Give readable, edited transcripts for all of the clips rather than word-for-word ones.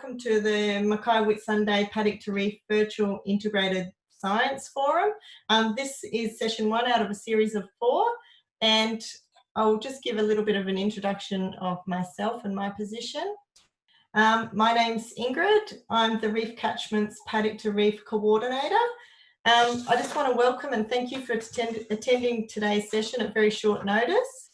welcome to the Mackay Whitsunday Paddock to Reef Virtual Integrated Science Forum. This is session 1 out of a series of 4, and I'll just give a little bit of an introduction of myself and my position. My name's Ingrid. I'm the Reef Catchment's Paddock to Reef Coordinator. I just want to welcome and thank you for attending today's session at very short notice.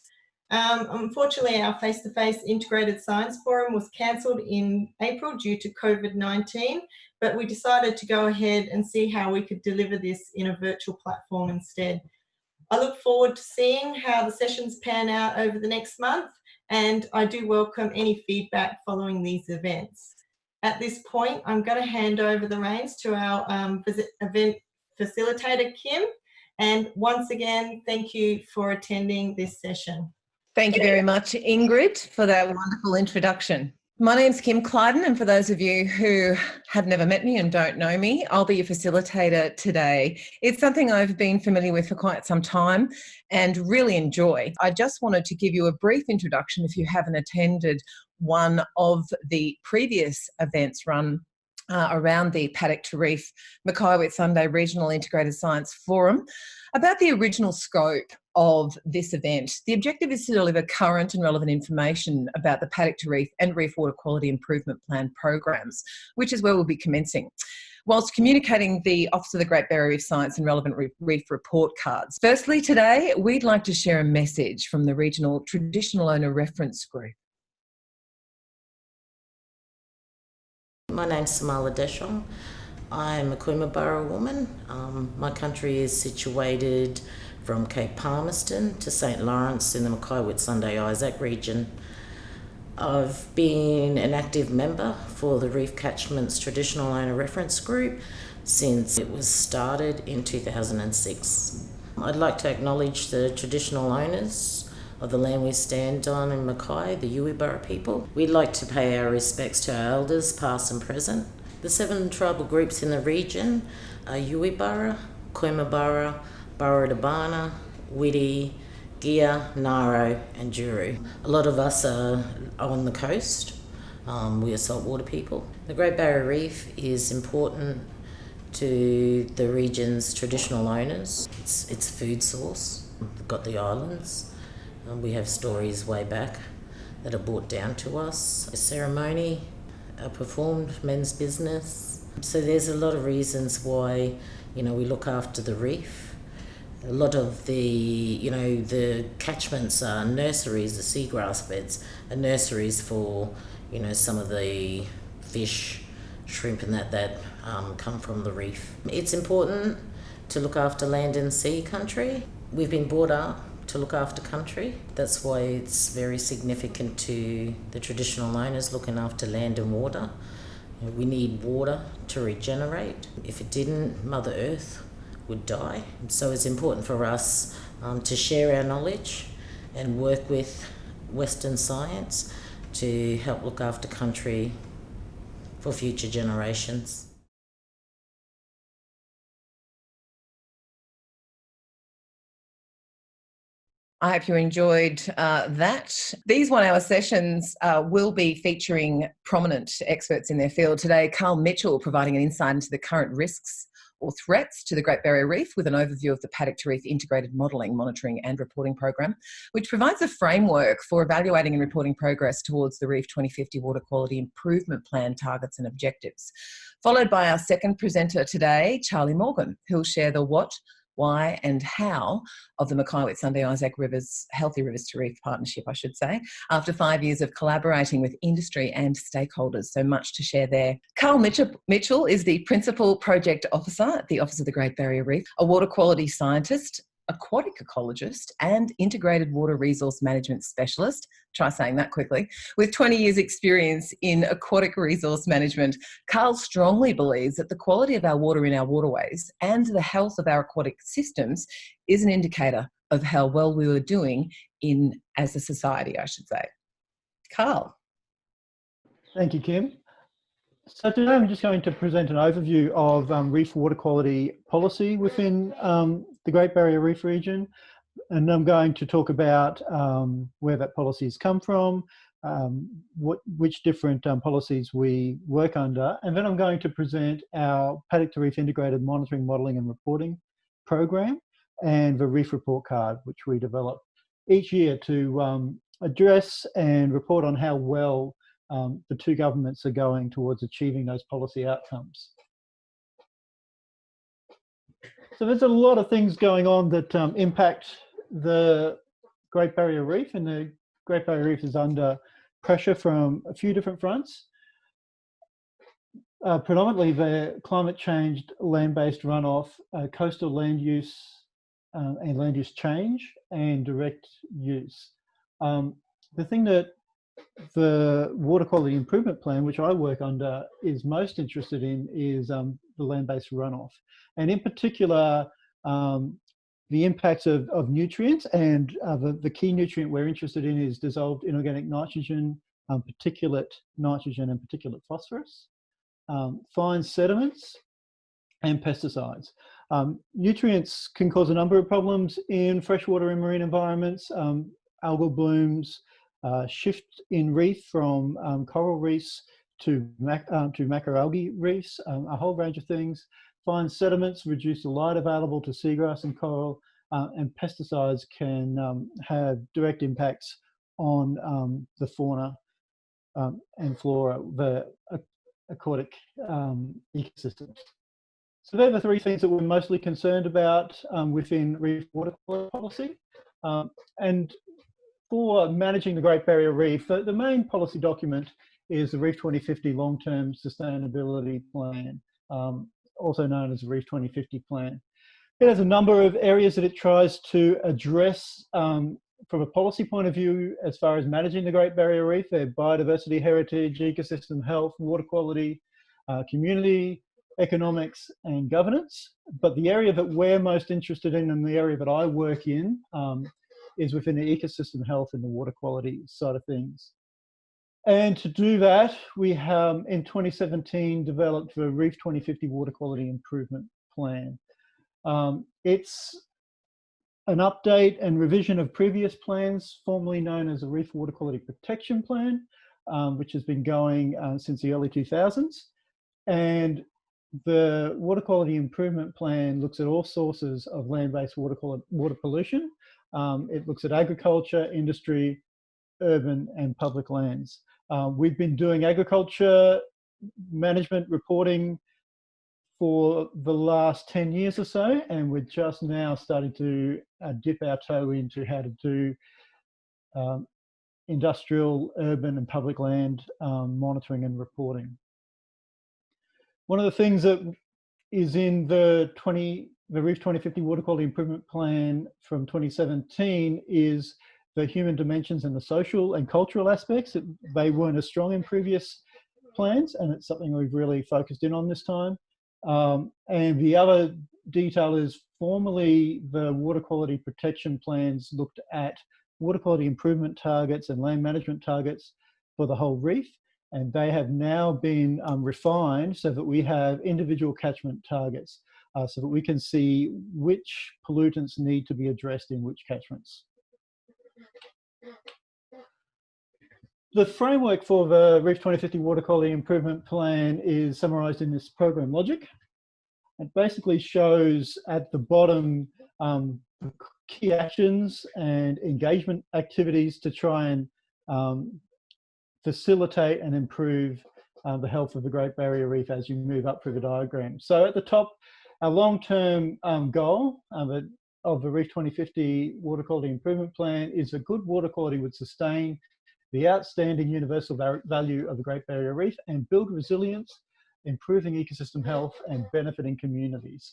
Unfortunately, our face-to-face integrated science forum was cancelled in April due to COVID-19, but we decided to go ahead and see how we could deliver this in a virtual platform instead. I look forward to seeing how the sessions pan out over the next month, and I do welcome any feedback following these events. At this point, I'm going to hand over the reins to our event facilitator, Kim, and once again, thank you for attending this session. Thank you very much, Ingrid, for that wonderful introduction. My name's Kim Clyden, and for those of you who have never met me and don't know me, I'll be your facilitator today. It's something I've been familiar with for quite some time and really enjoy. I just wanted to give you a brief introduction if you haven't attended one of the previous events run around the Paddock to Reef Mackay Whitsunday Regional Integrated Science Forum about the original scope of this event. The objective is to deliver current and relevant information about the Paddock to Reef and Reef Water Quality Improvement Plan programs, which is where we'll be commencing, whilst communicating the Office of the Great Barrier Reef Science and relevant reef report cards. Firstly, today, we'd like to share a message from the Regional Traditional Owner Reference Group. My name's Samala Deshong. I'm a Coomera woman. My country is situated from Cape Palmerston to St Lawrence in the Mackay Whitsunday Isaac region. I've been an active member for the Reef Catchment's Traditional Owner Reference Group since it was started in 2006. I'd like to acknowledge the traditional owners of the land we stand on in Mackay, the Yuwibara people. We'd like to pay our respects to our elders, past and present. The 7 tribal groups in the region are Yuwibara, Coomera, Burradabana, Widi, Gia, Naro and Juru. A lot of us are on the coast. We are saltwater people. The Great Barrier Reef is important to the region's traditional owners. It's food source. We've got the islands. We have stories way back that are brought down to us. A ceremony, a performed men's business. So there's a lot of reasons why, we look after the reef. A lot of the catchments are nurseries, the seagrass beds are nurseries for, some of the fish, shrimp and that come from the reef. It's important to look after land and sea country. We've been brought up to look after country. That's why it's very significant to the traditional owners looking after land and water. We need water to regenerate. If it didn't, Mother Earth would die. So it's important for us to share our knowledge and work with Western science to help look after country for future generations. I hope you enjoyed that. These 1-hour sessions will be featuring prominent experts in their field. Today, Carl Mitchell providing an insight into the current risks or threats to the Great Barrier Reef with an overview of the Paddock to Reef Integrated Modelling, Monitoring and Reporting Program, which provides a framework for evaluating and reporting progress towards the Reef 2050 Water Quality Improvement Plan targets and objectives. Followed by our second presenter today, Charlie Morgan, who'll share the what, why and how of the Mackay Whitsunday Isaac Rivers Healthy Rivers to Reef Partnership, I should say, after 5 years of collaborating with industry and stakeholders. So much to share there. Carl Mitchell is the Principal Project Officer at the Office of the Great Barrier Reef, a water quality scientist, aquatic ecologist and integrated water resource management specialist, try saying that quickly, with 20 years experience in aquatic resource management. Carl strongly believes that the quality of our water in our waterways and the health of our aquatic systems is an indicator of how well we were doing as a society, I should say. Carl. Thank you, Kim. So today I'm just going to present an overview of reef water quality policy within the Great Barrier Reef region, and I'm going to talk about where that policy has come from, which different policies we work under. And then I'm going to present our Paddock to Reef Integrated Monitoring, Modelling and Reporting program and the Reef Report Card, which we develop each year to address and report on how well the two governments are going towards achieving those policy outcomes. So there's a lot of things going on that impact the Great Barrier Reef, and the Great Barrier Reef is under pressure from a few different fronts. Predominantly the climate change, land-based runoff, coastal land use and land use change, and direct use. The thing that the Water Quality Improvement Plan, which I work under, is most interested in is the land-based runoff. And in particular, the impacts of nutrients, and the key nutrient we're interested in is dissolved inorganic nitrogen, particulate nitrogen and particulate phosphorus, fine sediments, and pesticides. Nutrients can cause a number of problems in freshwater and marine environments, algal blooms, shift in reef from coral reefs to macroalgae reefs, a whole range of things. Fine sediments reduce the light available to seagrass and coral, and pesticides can have direct impacts on the fauna and flora, the aquatic ecosystems. So they're the three things that we're mostly concerned about within reef water quality policy. And for managing the Great Barrier Reef, the main policy document is the Reef 2050 Long-Term Sustainability Plan, also known as the Reef 2050 Plan. It has a number of areas that it tries to address from a policy point of view as far as managing the Great Barrier Reef, their biodiversity, heritage, ecosystem health, water quality, community, economics and governance. But the area that we're most interested in, and the area that I work in, is within the ecosystem health and the water quality side of things. And to do that, we have in 2017 developed the Reef 2050 Water Quality Improvement Plan. It's an update and revision of previous plans, formerly known as the Reef Water Quality Protection Plan, which has been going since the early 2000s. And the Water Quality Improvement Plan looks at all sources of land-based water pollution. It looks at agriculture, industry, urban and public lands. We've been doing agriculture management reporting for the last 10 years or so, and we're just now starting to dip our toe into how to do industrial, urban and public land monitoring and reporting. One of the things that is in the Reef 2050 Water Quality Improvement Plan from 2017 is the human dimensions and the social and cultural aspects. They weren't as strong in previous plans, and it's something we've really focused in on this time. And the other detail is formerly the water quality protection plans looked at water quality improvement targets and land management targets for the whole reef. And they have now been refined so that we have individual catchment targets so that we can see which pollutants need to be addressed in which catchments. The framework for the Reef 2050 Water Quality Improvement Plan is summarised in this program logic. It basically shows at the bottom key actions and engagement activities to try and facilitate and improve the health of the Great Barrier Reef as you move up through the diagram. So at the top, our long-term goal of the Reef 2050 Water Quality Improvement Plan is that good water quality would sustain the outstanding universal value of the Great Barrier Reef and build resilience, improving ecosystem health and benefiting communities.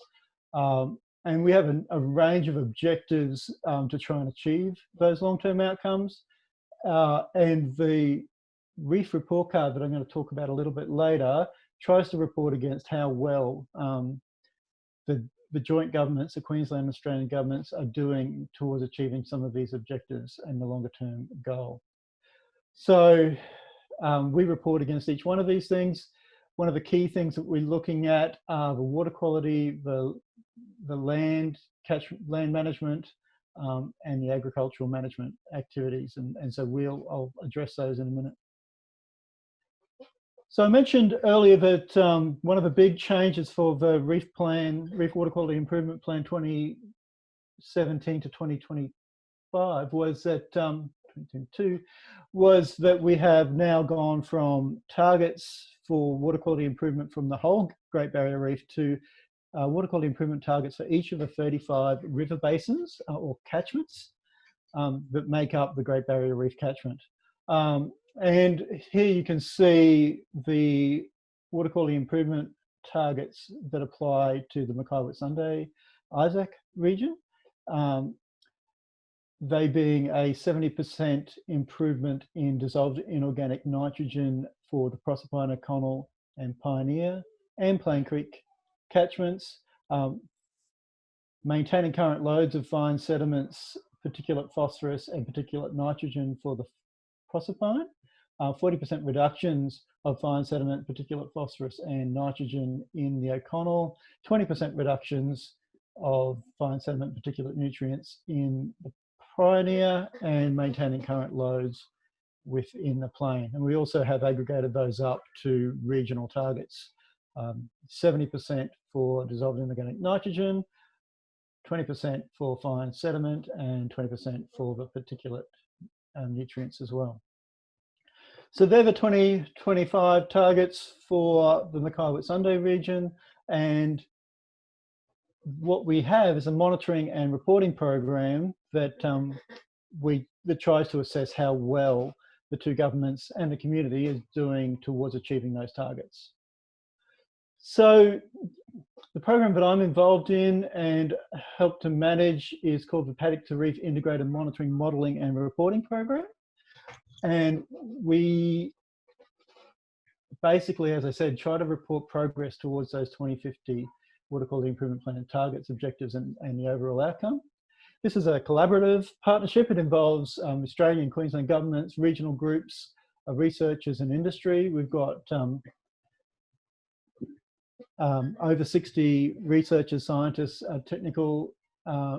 And we have a range of objectives to try and achieve those long-term outcomes. And the Reef Report Card that I'm going to talk about a little bit later tries to report against how well the joint governments, the Queensland and Australian governments, are doing towards achieving some of these objectives and the longer term goal. So we report against each one of these things. One of the key things that we're looking at are the water quality, the land management, and the agricultural management activities. And so I'll address those in a minute. So I mentioned earlier that one of the big changes for the Reef Water Quality Improvement Plan 2017 to 2025 was that 2022 was that we have now gone from targets for water quality improvement from the whole Great Barrier Reef to water quality improvement targets for each of the 35 river basins or catchments that make up the Great Barrier Reef catchment. And here you can see the water quality improvement targets that apply to the Mackay-Whitsunday Isaac region. They being a 70% improvement in dissolved inorganic nitrogen for the Proserpine, O'Connell and Pioneer and Plain Creek catchments, maintaining current loads of fine sediments, particulate phosphorus and particulate nitrogen for the Proserpine, 40% reductions of fine sediment, particulate phosphorus and nitrogen in the O'Connell, 20% reductions of fine sediment, particulate nutrients in the Pioneer, and maintaining current loads within the Plain. And we also have aggregated those up to regional targets. 70% for dissolved inorganic nitrogen, 20% for fine sediment, and 20% for the particulate nutrients as well. So they're the 2025 targets for the Mackay-Whitsunday region, and what we have is a monitoring and reporting program that that tries to assess how well the two governments and the community is doing towards achieving those targets. So the program that I'm involved in and help to manage is called the Paddock to Reef Integrated Monitoring, Modelling and Reporting Program. And we basically, as I said, try to report progress towards those 2050 Water Quality Improvement Plan targets, objectives and the overall outcome. This is a collaborative partnership. It involves Australian and Queensland governments, regional groups, researchers and industry. We've got over 60 researchers, scientists, technical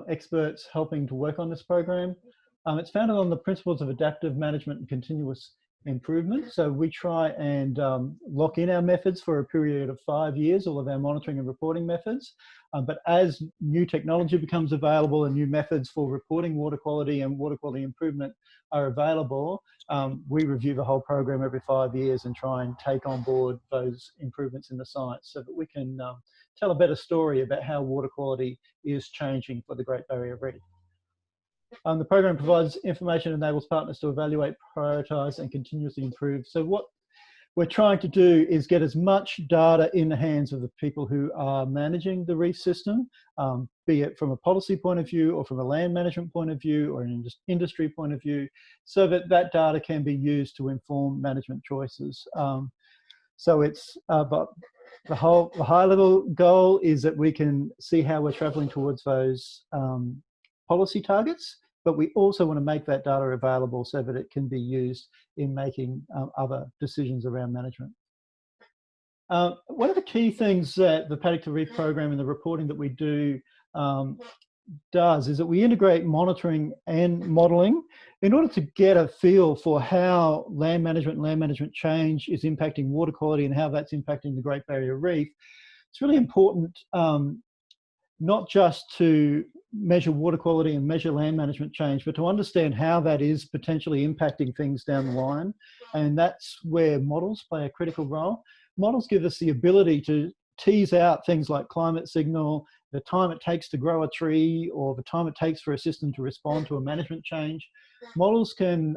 experts helping to work on this program. It's founded on the principles of adaptive management and continuous improvement. So we try and lock in our methods for a period of 5 years, all of our monitoring and reporting methods. But as new technology becomes available and new methods for reporting water quality and water quality improvement are available, we review the whole program every 5 years and try and take on board those improvements in the science so that we can tell a better story about how water quality is changing for the Great Barrier Reef. The program provides information and enables partners to evaluate, prioritise and continuously improve. So what we're trying to do is get as much data in the hands of the people who are managing the reef system, be it from a policy point of view or from a land management point of view or an industry point of view, so that that data can be used to inform management choices. So it's, but the high level goal is that we can see how we're travelling towards those policy targets, but we also want to make that data available so that it can be used in making other decisions around management. One of the key things that the Paddock to Reef program and the reporting that we do does is that we integrate monitoring and modelling in order to get a feel for how land management change is impacting water quality and how that's impacting the Great Barrier Reef. It's really important not just to measure water quality and measure land management change, but to understand how that is potentially impacting things down the line. And that's where models play a critical role. Models give us the ability to tease out things like climate signal, the time it takes to grow a tree, or the time it takes for a system to respond to a management change. Models can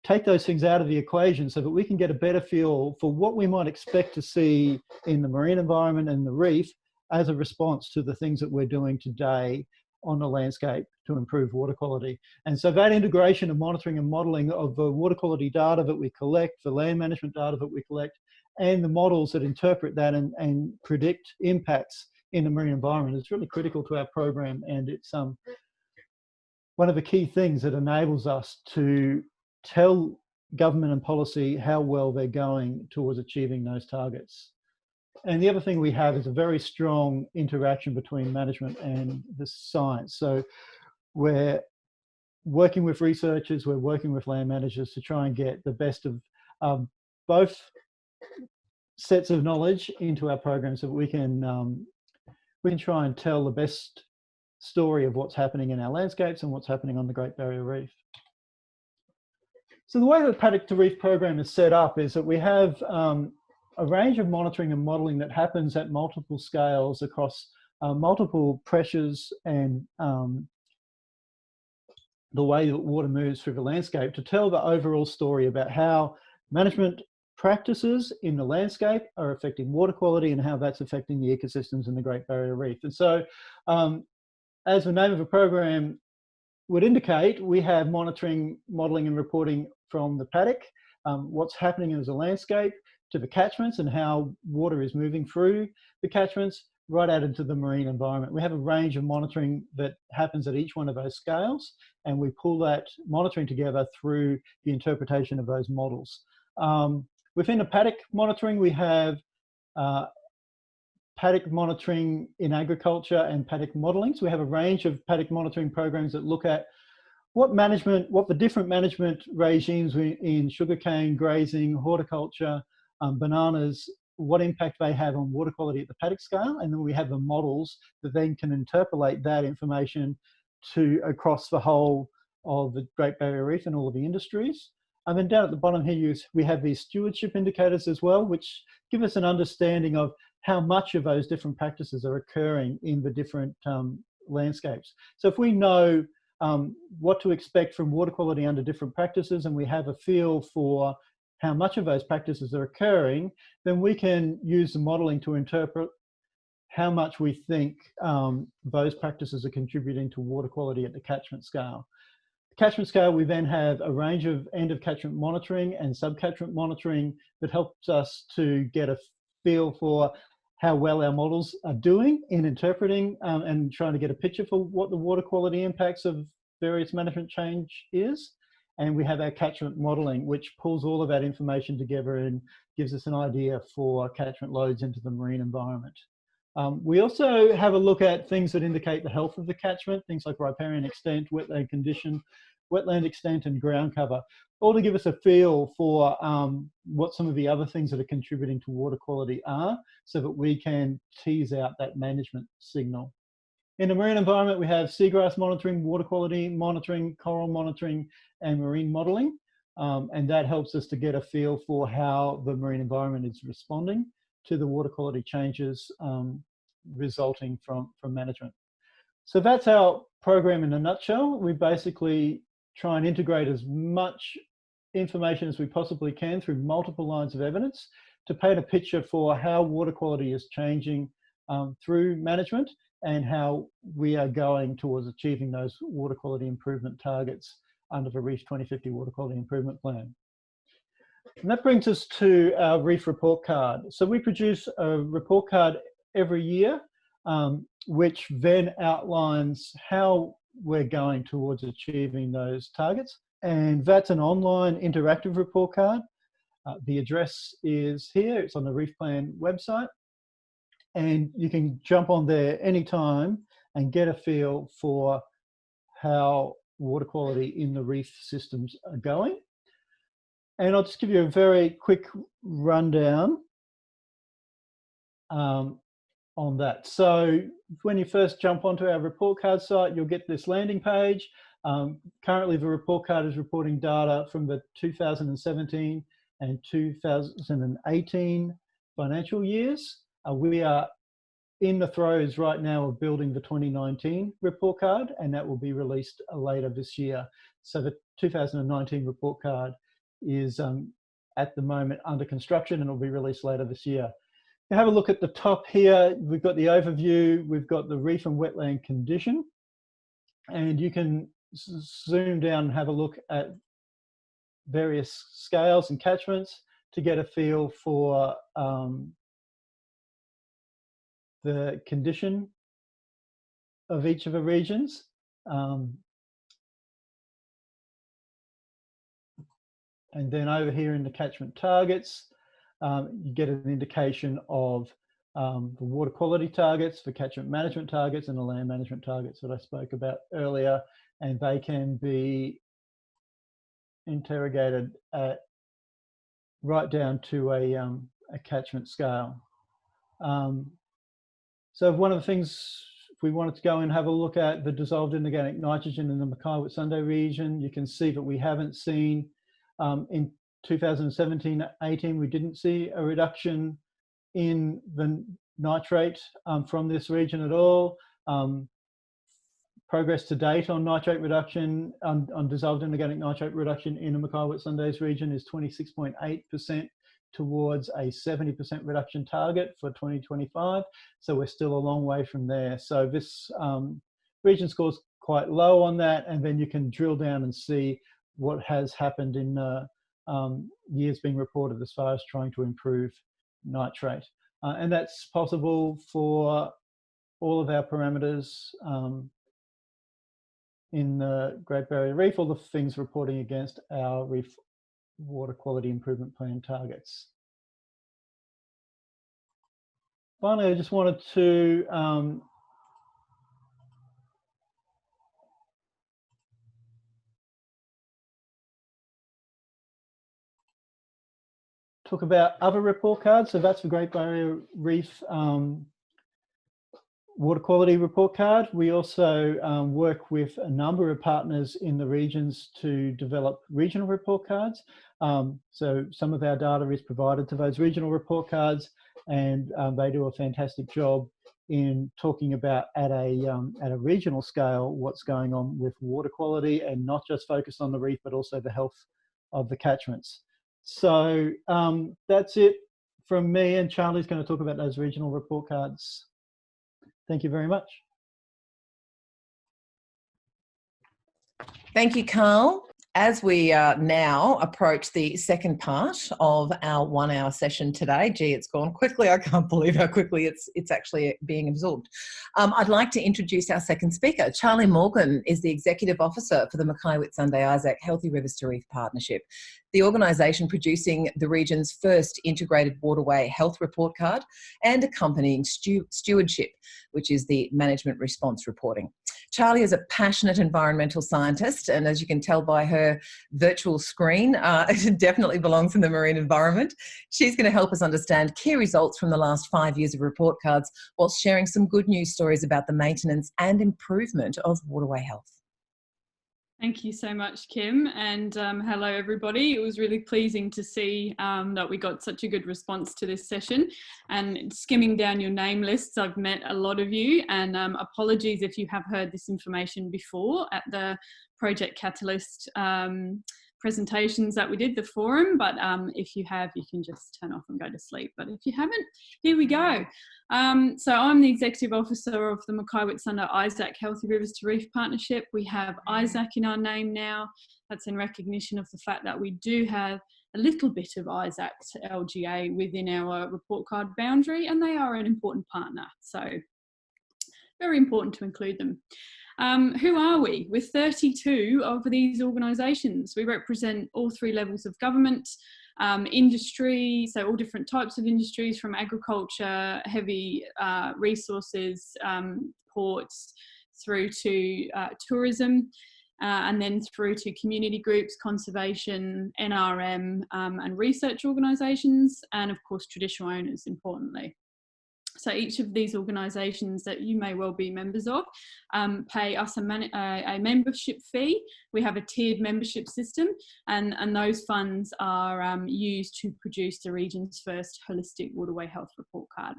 take those things out of the equation so that we can get a better feel for what we might expect to see in the marine environment and the reef as a response to the things that we're doing today on the landscape to improve water quality. And so that integration of monitoring and modelling of the water quality data that we collect, the land management data that we collect, and the models that interpret that and predict impacts in the marine environment is really critical to our program. And it's one of the key things that enables us to tell government and policy how well they're going towards achieving those targets. And the other thing we have is a very strong interaction between management and the science. So we're working with researchers, we're working with land managers to try and get the best of both sets of knowledge into our program, so that we can try and tell the best story of what's happening in our landscapes and what's happening on the Great Barrier Reef. So the way the Paddock to Reef program is set up is that we have a range of monitoring and modelling that happens at multiple scales across multiple pressures and the way that water moves through the landscape, to tell the overall story about how management practices in the landscape are affecting water quality and how that's affecting the ecosystems in the Great Barrier Reef. And so, as the name of the program would indicate, we have monitoring, modelling and reporting from the paddock, what's happening as a landscape, to the catchments and how water is moving through the catchments, right out into the marine environment. We have a range of monitoring that happens at each one of those scales, and we pull that monitoring together through the interpretation of those models. Within the paddock monitoring, we have paddock monitoring in agriculture and paddock modelling. So we have a range of paddock monitoring programs that look at what the different management regimes in sugarcane, grazing, horticulture, bananas, what impact they have on water quality at the paddock scale. And then we have the models that then can interpolate that information across the whole of the Great Barrier Reef and all of the industries. And then down at the bottom here, we have these stewardship indicators as well, which give us an understanding of how much of those different practices are occurring in the different landscapes. So if we know what to expect from water quality under different practices, and we have a feel for how much of those practices are occurring, then we can use the modelling to interpret how much we think those practices are contributing to water quality at the catchment scale. The catchment scale, we then have a range of end of catchment monitoring and sub-catchment monitoring that helps us to get a feel for how well our models are doing in interpreting and trying to get a picture for what the water quality impacts of various management change is. And we have our catchment modelling, which pulls all of that information together and gives us an idea for catchment loads into the marine environment. We also have a look at things that indicate the health of the catchment, things like riparian extent, wetland condition, wetland extent and ground cover, all to give us a feel for what some of the other things that are contributing to water quality are, so that we can tease out that management signal. In the marine environment, we have seagrass monitoring, water quality monitoring, coral monitoring, and marine modelling. And that helps us to get a feel for how the marine environment is responding to the water quality changes resulting from management. So that's our program in a nutshell. We basically try and integrate as much information as we possibly can through multiple lines of evidence to paint a picture for how water quality is changing through management and how we are going towards achieving those water quality improvement targets under the Reef 2050 Water Quality Improvement Plan. And that brings us to our Reef report card. So we produce a report card every year, which then outlines how we're going towards achieving those targets. And that's an online interactive report card. The address is here, it's on the Reef Plan website. And you can jump on there anytime and get a feel for how water quality in the reef systems are going. And I'll just give you a very quick rundown on that. So when you first jump onto our report card site, you'll get this landing page. Currently, the report card is reporting data from the 2017 and 2018 financial years. We are in the throes right now of building the 2019 report card, and that will be released later this year. So the 2019 report card is at the moment under construction and will be released later this year. Now have a look at the top here. We've got the overview, we've got the reef and wetland condition, and you can zoom down and have a look at various scales and catchments to get a feel for the condition of each of the regions. And then over here in the catchment targets, you get an indication of the water quality targets, the catchment management targets, and the land management targets that I spoke about earlier, and they can be interrogated at right down to a catchment scale. So one of the things, if we wanted to go and have a look at the dissolved inorganic nitrogen in the Mackay-Whitsunday region, you can see that we haven't seen, in 2017-18, we didn't see a reduction in the nitrate from this region at all. Progress to date on nitrate reduction, on dissolved inorganic nitrate reduction in the Mackay-Whitsundays region is 26.8% towards a 70% reduction target for 2025. So we're still a long way from there. So this region scores quite low on that, and then you can drill down and see what has happened in years being reported as far as trying to improve nitrate. And that's possible for all of our parameters in the Great Barrier Reef, all the things reporting against our reef water quality improvement plan targets. Finally, I just wanted to talk about other report cards. So that's the Great Barrier Reef water quality report card. We also work with a number of partners in the regions to develop regional report cards. So some of our data is provided to those regional report cards, and they do a fantastic job in talking about at a regional scale what's going on with water quality, and not just focused on the reef, but also the health of the catchments. So that's it from me, and Charlie's going to talk about those regional report cards. Thank you very much. Thank you, Carl. As we now approach the second part of our 1 hour session today, gee, it's gone quickly. I can't believe how quickly it's actually being absorbed. I'd like to introduce our second speaker. Charlie Morgan is the Executive Officer for the Mackay-Whitsunday Isaac Healthy Rivers to Reef Partnership, the organisation producing the region's first integrated waterway health report card and accompanying Stewardship, which is the management response reporting. Charlie is a passionate environmental scientist, and as you can tell by her virtual screen, it definitely belongs in the marine environment. She's going to help us understand key results from the last 5 years of report cards, whilst sharing some good news stories about the maintenance and improvement of waterway health. Thank you so much, Kim, and hello everybody. It was really pleasing to see that we got such a good response to this session, and skimming down your name lists, I've met a lot of you, and apologies if you have heard this information before at the Project Catalyst presentations that we did, the forum, but if you have, you can just turn off and go to sleep, but if you haven't, here we go. So I'm the Executive Officer of the Mackay-Whitsunday Isaac Healthy Rivers to Reef Partnership. We have Isaac in our name now. That's in recognition of the fact that we do have a little bit of Isaac to LGA within our report card boundary, and they are an important partner, so very important to include them. Who are we? We're 32 of these organisations. We represent all 3 levels of government, industry, so all different types of industries, from agriculture, heavy resources, ports, through to tourism, and then through to community groups, conservation, NRM, and research organisations, and of course traditional owners, importantly. So each of these organisations that you may well be members of pay us a membership fee. We have a tiered membership system, and those funds are used to produce the region's first holistic waterway health report card.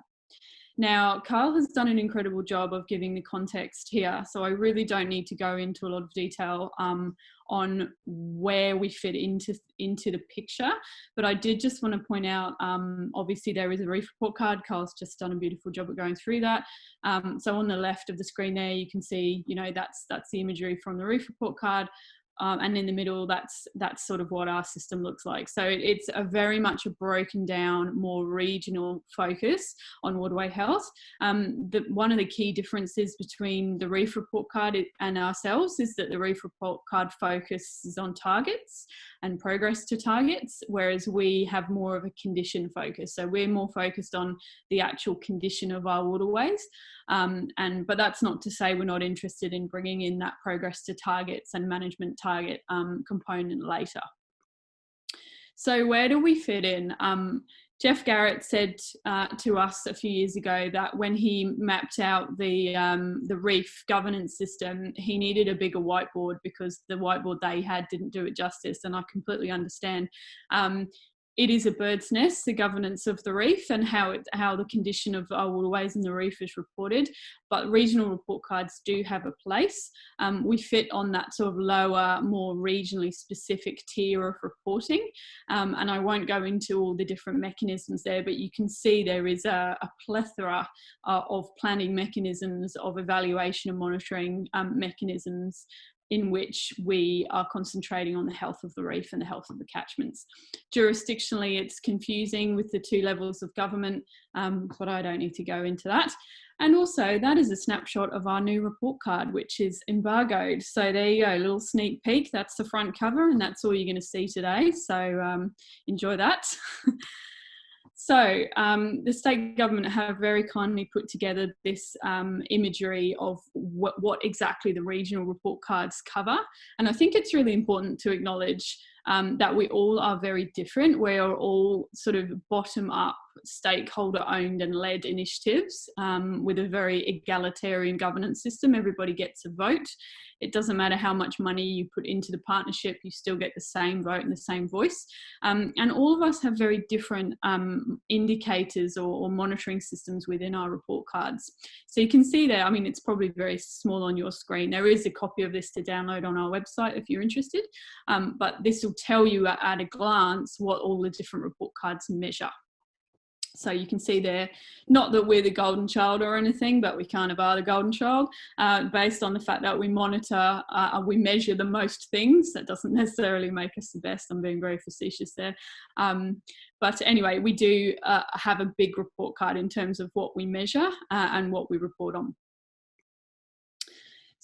Now, Carl has done an incredible job of giving the context here, so I really don't need to go into a lot of detail on where we fit into the picture, but I did just want to point out, obviously there is a reef report card. Carl's just done a beautiful job of going through that. So on the left of the screen there, you can see, you know, that's the imagery from the reef report card. and in the middle, that's sort of what our system looks like. So it's a very much a broken down, more regional focus on waterway health. One of the key differences between the Reef report card and ourselves is that the Reef report card focuses on targets and progress to targets, whereas we have more of a condition focus. So we're more focused on the actual condition of our waterways. But that's not to say we're not interested in bringing in that progress to targets and management target component later. So where do we fit in? Jeff Garrett said to us a few years ago that when he mapped out the Reef governance system, he needed a bigger whiteboard because the whiteboard they had didn't do it justice, and I completely understand. It is a bird's nest, the governance of the Reef and how the condition of our waterways in the Reef is reported, but regional report cards do have a place. We fit on that sort of lower, more regionally specific tier of reporting, and I won't go into all the different mechanisms there, but you can see there is a plethora of planning mechanisms, of evaluation and monitoring mechanisms, in which we are concentrating on the health of the Reef and the health of the catchments. Jurisdictionally, it's confusing with the two levels of government, but I don't need to go into that. And also, that is a snapshot of our new report card, which is embargoed. So there you go, a little sneak peek. That's the front cover, and that's all you're going to see today. So enjoy that. So the state government have very kindly put together this imagery of what exactly the regional report cards cover. And I think it's really important to acknowledge that we all are very different. We are all sort of bottom-up, stakeholder-owned and led initiatives with a very egalitarian governance system. Everybody gets a vote. It doesn't matter how much money you put into the partnership, you still get the same vote and the same voice. And all of us have very different indicators or monitoring systems within our report cards. So you can see there, I mean, it's probably very small on your screen. There is a copy of this to download on our website if you're interested, but this will tell you at a glance what all the different report cards measure. So you can see there, not that we're the golden child or anything, but we kind of are the golden child based on the fact that we monitor, we measure the most things. That doesn't necessarily make us the best. I'm being very facetious there. But anyway, we do have a big report card in terms of what we measure and what we report on.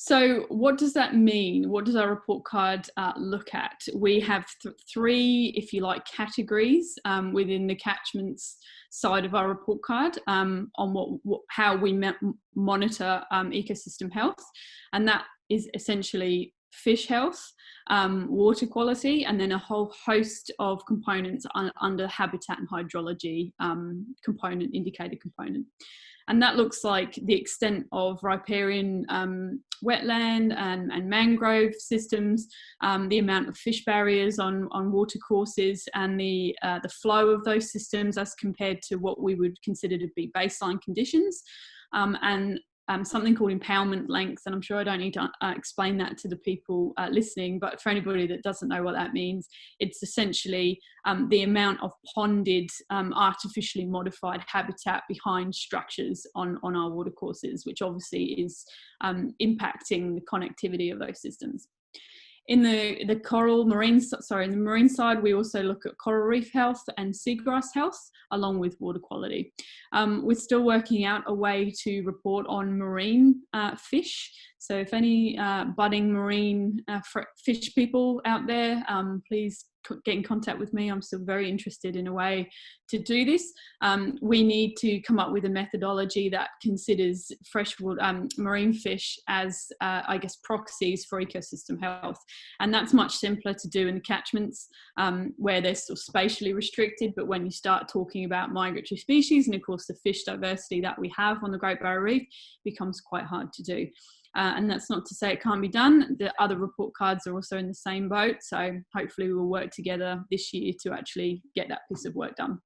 So what does that mean? What does our report card look at? We have three, if you like, categories within the catchments side of our report card on how we monitor ecosystem health. And that is essentially fish health, water quality, and then a whole host of components under habitat and hydrology component, indicator component. And that looks like the extent of riparian wetland and mangrove systems, the amount of fish barriers on water courses, and the flow of those systems as compared to what we would consider to be baseline conditions, and something called impoundment length. And I'm sure I don't need to explain that to the people listening, but for anybody that doesn't know what that means, it's essentially the amount of ponded, artificially modified habitat behind structures on our watercourses, which obviously is impacting the connectivity of those systems. In the marine side, we also look at coral reef health and seagrass health, along with water quality. We're still working out a way to report on marine fish. So if any budding marine fish people out there, please get in contact with me. I'm still very interested in a way to do this. We need to come up with a methodology that considers freshwater marine fish as, I guess, proxies for ecosystem health. And that's much simpler to do in the catchments where they're still spatially restricted. But when you start talking about migratory species and, of course, the fish diversity that we have on the Great Barrier Reef, becomes quite hard to do. And that's not to say it can't be done. The other report cards are also in the same boat. So hopefully we'll work together this year to actually get that piece of work done.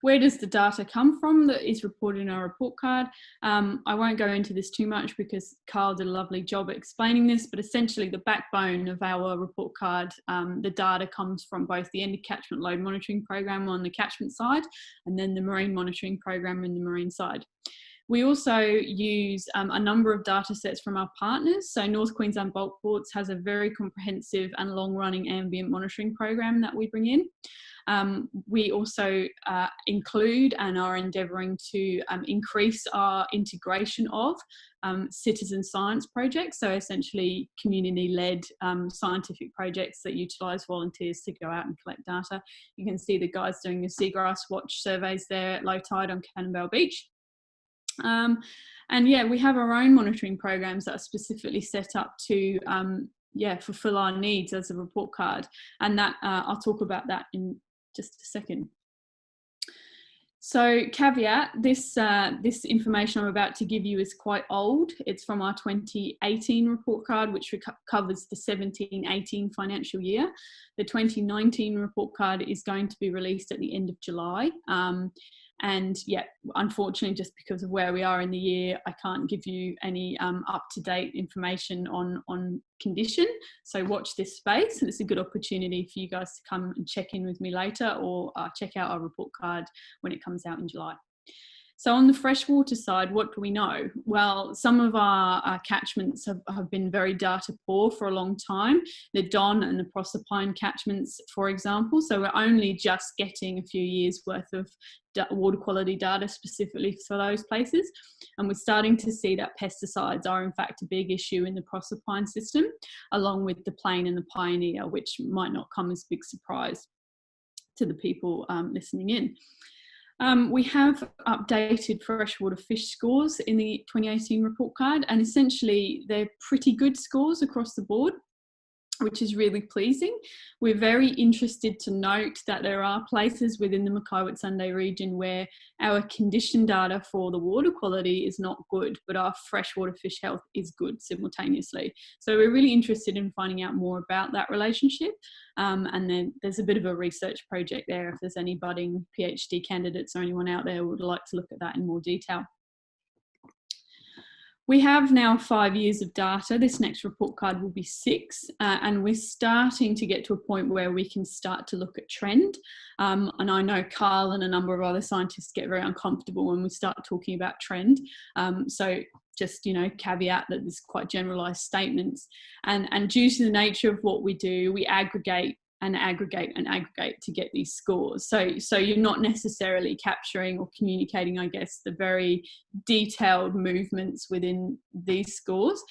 Where does the data come from that is reported in our report card? I won't go into this too much because Carl did a lovely job at explaining this, but essentially the backbone of our report card, the data comes from both the Ended Catchment Load Monitoring Program on the catchment side and then the Marine Monitoring Program in the marine side. We also use a number of data sets from our partners. So North Queensland Bulk Ports has a very comprehensive and long-running ambient monitoring program that we bring in. We also include and are endeavouring to increase our integration of citizen science projects, so essentially community-led scientific projects that utilise volunteers to go out and collect data. You can see the guys doing the seagrass watch surveys there at low tide on Cannonbale Beach. And yeah, we have our own monitoring programs that are specifically set up to fulfill our needs as a report card, and that I'll talk about that in just a second. So caveat, this information I'm about to give you is quite old. It's from our 2018 report card, which covers the 17-18 financial year. The 2019 report card is going to be released at the end of July. And yeah, unfortunately, just because of where we are in the year, I can't give you any up-to-date information on condition. So watch this space, and it's a good opportunity for you guys to come and check in with me later, or check out our report card when it comes out in July. So on the freshwater side, what do we know? Well, some of our catchments have been very data poor for a long time. The Don and the Proserpine catchments, for example. So we're only just getting a few years worth of water quality data specifically for those places. And we're starting to see that pesticides are in fact a big issue in the Proserpine system, along with the Plain and the Pioneer, which might not come as a big surprise to the people listening in. We have updated freshwater fish scores in the 2018 report card, and essentially they're pretty good scores across the board, which is really pleasing. We're very interested to note that there are places within the Mackay-Whitsunday region where our condition data for the water quality is not good, but our freshwater fish health is good simultaneously. So we're really interested in finding out more about that relationship. And then there's a bit of a research project there if there's any budding PhD candidates or anyone out there who would like to look at that in more detail. We have now 5 years of data. This next report card will be 6, and we're starting to get to a point where we can start to look at trend. And I know Carl and a number of other scientists get very uncomfortable when we start talking about trend. So just, caveat that there's quite generalized statements. And due to the nature of what we do, we aggregate and aggregate and aggregate to get these scores. So you're not necessarily capturing or communicating, I guess, the very detailed movements within these scores.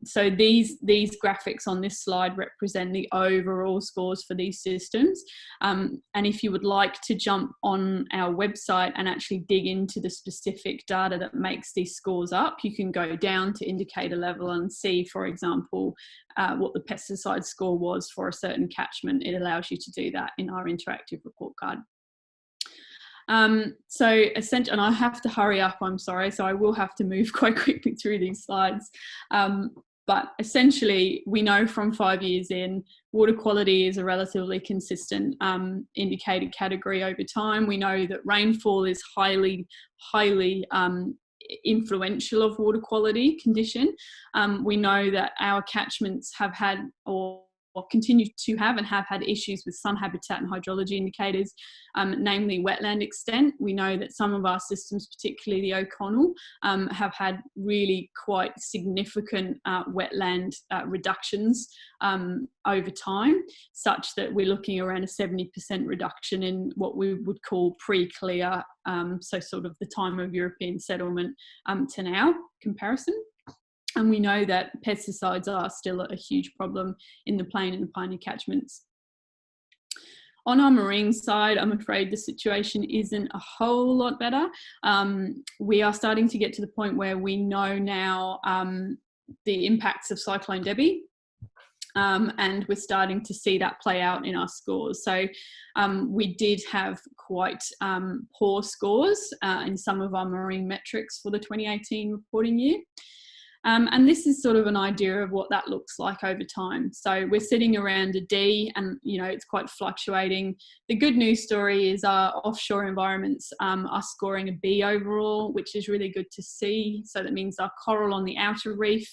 So these graphics on this slide represent the overall scores for these systems. And if you would like to jump on our website and actually dig into the specific data that makes these scores up, you can go down to indicator level and see, for example, what the pesticide score was for a certain catchment. It allows you to do that in our interactive report card. So essentially, and I have to hurry up, I'm sorry, so I will have to move quite quickly through these slides. But essentially, we know from 5 years in, water quality is a relatively consistent indicated category over time. We know that rainfall is highly influential of water quality condition. We know that our catchments have had or continue to have and have had issues with sun habitat and hydrology indicators, namely wetland extent. We know that some of our systems, particularly the O'Connell, have had really quite significant wetland reductions over time, such that we're looking around a 70% reduction in what we would call pre-clear, so sort of the time of European settlement to now comparison. And we know that pesticides are still a huge problem in the Plain and the Pioneer catchments. On our marine side, I'm afraid the situation isn't a whole lot better. We are starting to get to the point where we know now the impacts of Cyclone Debbie. And we're starting to see that play out in our scores. So we did have quite poor scores in some of our marine metrics for the 2018 reporting year. And this is sort of an idea of what that looks like over time. So we're sitting around a D, and it's quite fluctuating. The good news story is our offshore environments are scoring a B overall, which is really good to see. So that means our coral on the outer reef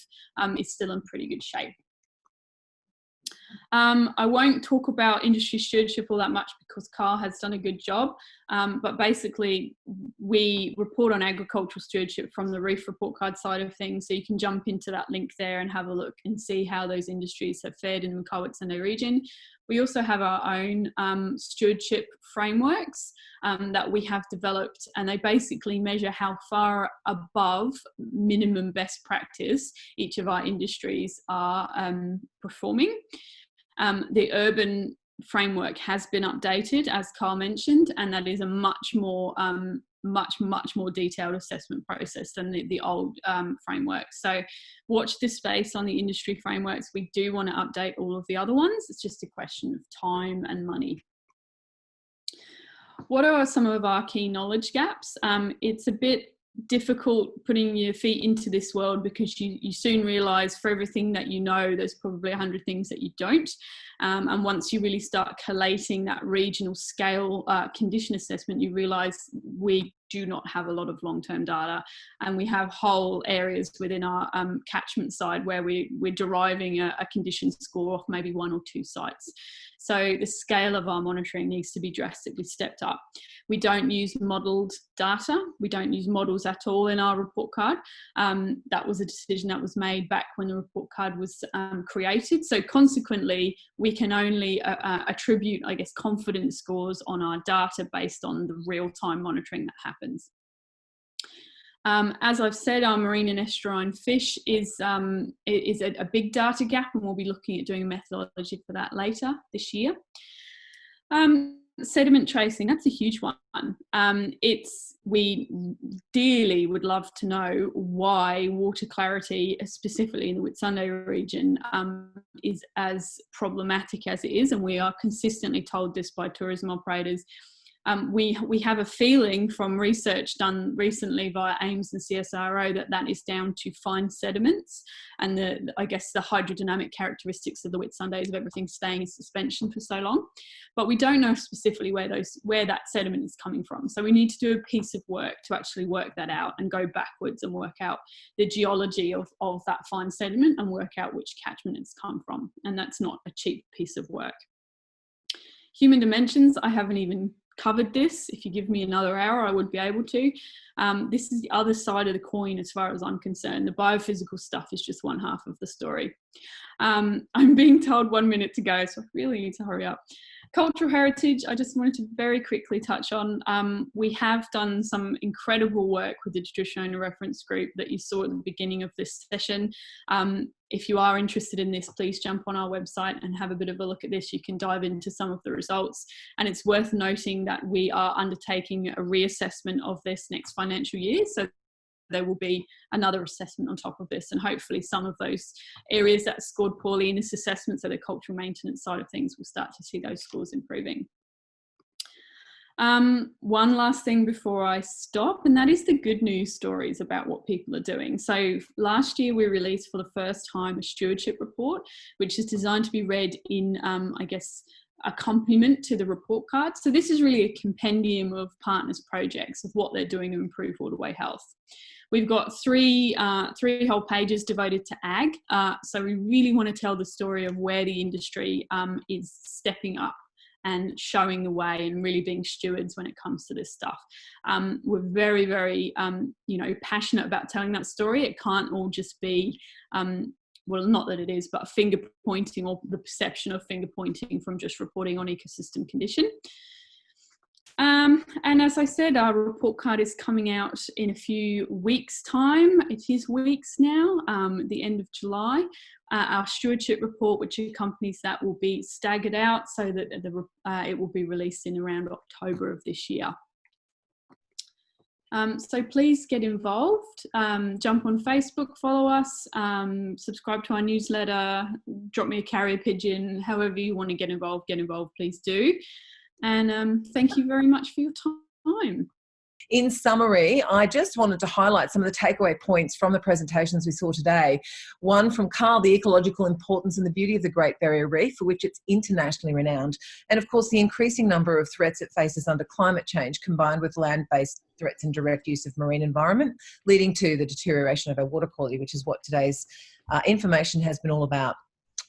is still in pretty good shape. I won't talk about industry stewardship all that much because Carl has done a good job, but basically we report on agricultural stewardship from the Reef report card side of things, so you can jump into that link there and have a look and see how those industries have fared in the Makowit-Sunday region. We also have our own stewardship frameworks that we have developed, and they basically measure how far above minimum best practice each of our industries are performing. The urban framework has been updated, as Carl mentioned, and that is a much more detailed assessment process than the old framework. So watch this space on the industry frameworks. We do want to update all of the other ones. It's just a question of time and money. What are some of our key knowledge gaps? It's a bit difficult putting your feet into this world because you soon realize for everything that you know there's probably 100 things that you don't, and once you really start collating that regional scale condition assessment, you realize we do not have a lot of long-term data, and we have whole areas within our catchment side where we're deriving a condition score off maybe 1 or 2 sites. So the scale of our monitoring needs to be drastically stepped up. We don't use modelled data. We don't use models at all in our report card. That was a decision that was made back when the report card was created. So consequently, we can only attribute, I guess, confidence scores on our data based on the real-time monitoring that happens. As I've said, our marine and estuarine fish is a big data gap, and we'll be looking at doing a methodology for that later this year. Sediment tracing, that's a huge one. We dearly would love to know why water clarity, specifically in the Whitsunday region, is as problematic as it is, and we are consistently told this by tourism operators. We have a feeling from research done recently via AIMS and CSIRO that is down to fine sediments and I guess the hydrodynamic characteristics of the Whitsundays of everything staying in suspension for so long. But we don't know specifically where that sediment is coming from. So we need to do a piece of work to actually work that out and go backwards and work out the geology of that fine sediment and work out which catchment it's come from. And that's not a cheap piece of work. Human dimensions, I haven't even covered this. If you give me another hour, I would be able to. This is the other side of the coin as far as I'm concerned. The biophysical stuff is just one half of the story. I'm being told 1 minute to go, so I really need to hurry up. Cultural heritage, I just wanted to very quickly touch on. We have done some incredible work with the Traditional Owner Reference Group that you saw at the beginning of this session. If you are interested in this, please jump on our website and have a bit of a look at this. You can dive into some of the results. And it's worth noting that we are undertaking a reassessment of this next financial year. So there will be another assessment on top of this, and hopefully some of those areas that scored poorly in this assessment, so the cultural maintenance side of things, will start to see those scores improving. One last thing before I stop, and that is the good news stories about what people are doing. So last year we released for the first time a stewardship report, which is designed to be read in, I guess, accompaniment to the report card. So this is really a compendium of partners' projects of what they're doing to improve waterway health. We've got three whole pages devoted to ag. So we really want to tell the story of where the industry is stepping up and showing the way and really being stewards when it comes to this stuff. We're very, very, passionate about telling that story. It can't all just be, well, not that it is, but finger pointing or the perception of finger pointing from just reporting on ecosystem condition. And as I said, our report card is coming out in a few weeks' time. It is weeks now, the end of July. Our stewardship report, which accompanies that, will be staggered out so that it will be released in around October of this year. So please get involved, jump on Facebook, follow us, subscribe to our newsletter, drop me a carrier pigeon, however you want to get involved, please do. And thank you very much for your time. In summary, I just wanted to highlight some of the takeaway points from the presentations we saw today. One from Carl, the ecological importance and the beauty of the Great Barrier Reef, for which it's internationally renowned. And of course, the increasing number of threats it faces under climate change, combined with land-based threats and direct use of marine environment, leading to the deterioration of our water quality, which is what today's information has been all about.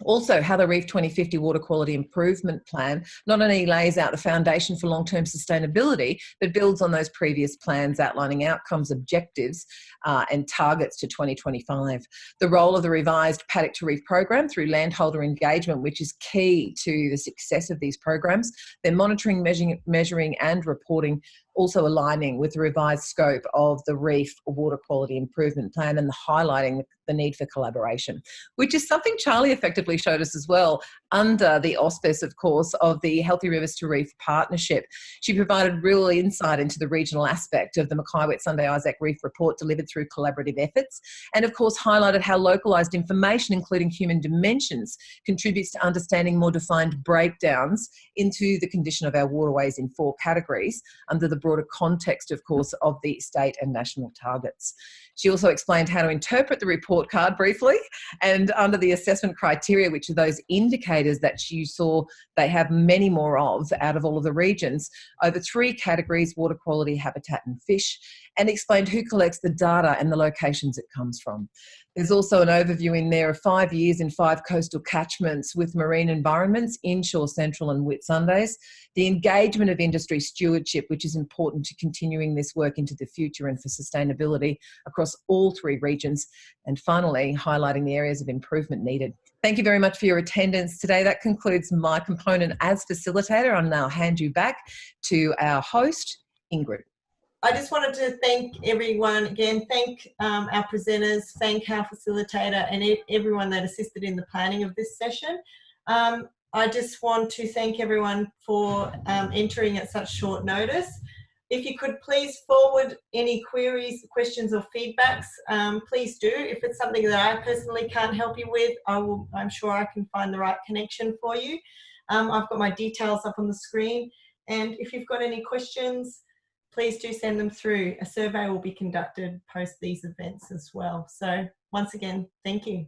Also, how the Reef 2050 Water Quality Improvement Plan not only lays out the foundation for long-term sustainability, but builds on those previous plans outlining outcomes, objectives and targets to 2025. The role of the revised Paddock to Reef program through landholder engagement, which is key to the success of these programs. They're monitoring, measuring and reporting, also aligning with the revised scope of the Reef Water Quality Improvement Plan and highlighting the need for collaboration, which is something Charlie effectively showed us as well under the auspice, of course, of the Healthy Rivers to Reef partnership. She provided real insight into the regional aspect of the Mackay-Whitsunday-Isaac Reef report delivered through collaborative efforts, and of course highlighted how localised information, including human dimensions, contributes to understanding more defined breakdowns into the condition of our waterways in 4 categories under the broader context, of course, of the state and national targets. She also explained how to interpret the report card briefly and under the assessment criteria, which are those indicators that you saw they have many more of out of all of the regions, over 3 categories: water quality, habitat and fish, and explained who collects the data and the locations it comes from. There's also an overview in there of 5 years in 5 coastal catchments with marine environments, inshore, central and Whitsundays, the engagement of industry stewardship, which is important to continuing this work into the future and for sustainability across all 3 regions, and finally highlighting the areas of improvement needed. Thank you very much for your attendance today. That concludes my component as facilitator. I'll now hand you back to our host, Ingrid. I just wanted to thank everyone again, thank our presenters, thank our facilitator and everyone that assisted in the planning of this session. I just want to thank everyone for entering at such short notice. If you could please forward any queries, questions or feedbacks, please do. If it's something that I personally can't help you with, I'm sure I can find the right connection for you. I've got my details up on the screen, and if you've got any questions, please do send them through. A survey will be conducted post these events as well. So once again, thank you.